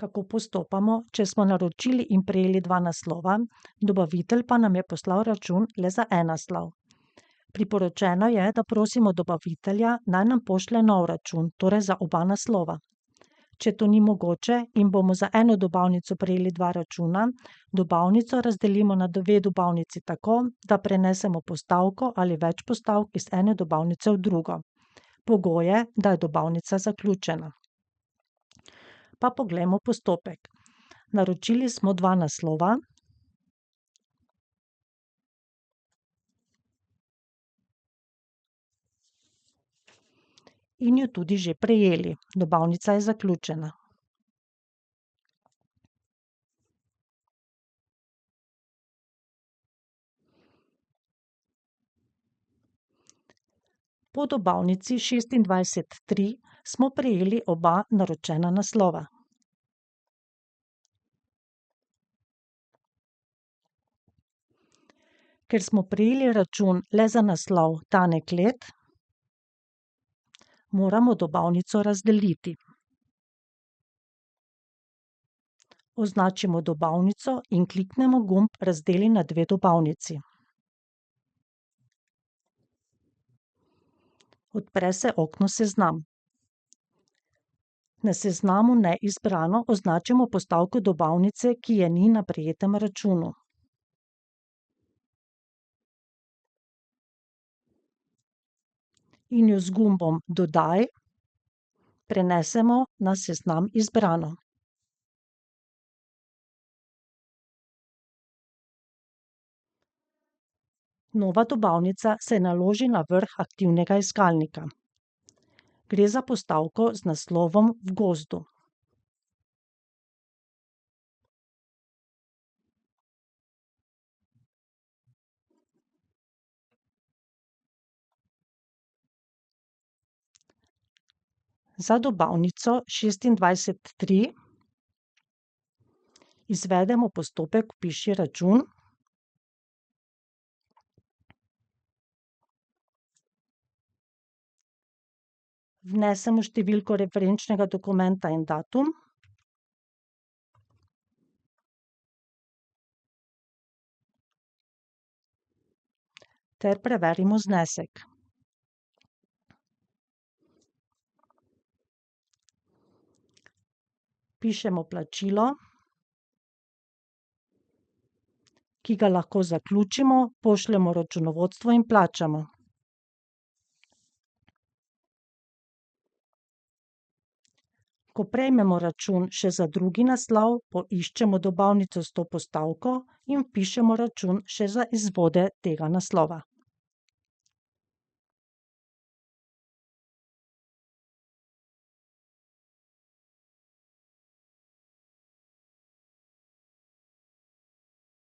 Kako postopamo, če smo naročili in prejeli 2 naslova, dobavitelj pa nam je poslal račun le za en naslov. Priporočeno je, da prosimo dobavitelja, naj nam pošlje nov račun, torej za oba naslova. Če to ni mogoče in bomo za eno dobavnico prejeli 2 računa, dobavnico razdelimo na 2 dobavnici tako, da prenesemo postavko ali več postavk iz ene dobavnice v drugo. Pogoj je, da je dobavnica zaključena. Pa poglejmo postopek. Naročili smo 2 naslova. In jo tudi že prejeli. Dobavnica je zaključena. Po dobavnici 26.3 smo prejeli oba naročena naslova. Ker smo prejeli račun le za naslov Tane Klet, moramo dobavnico razdeliti. Označimo dobavnico in kliknemo gumb Razdeli na 2 dobavnici. Odpre se okno Seznam. Na seznamu Neizbrano označimo postavko dobavnice, ki je ni na prejetem računu. In jo z gumbom Dodaj prenesemo na seznam Izbrano. Nova dobavnica se naloži na vrh aktivnega iskalnika. Gre za postavko z naslovom V gozdu. Za dobavnico 26.3 izvedemo postopek Vpiši račun. Vnesemo številko referenčnega dokumenta in datum. Ter preverimo znesek. Pišemo plačilo, ki ga lahko zaključimo, pošljemo računovodstvo in plačamo. Ko prejmemo račun še za drugi naslov, poiščemo dobavnico s to postavko in vpišemo račun še za izvode tega naslova.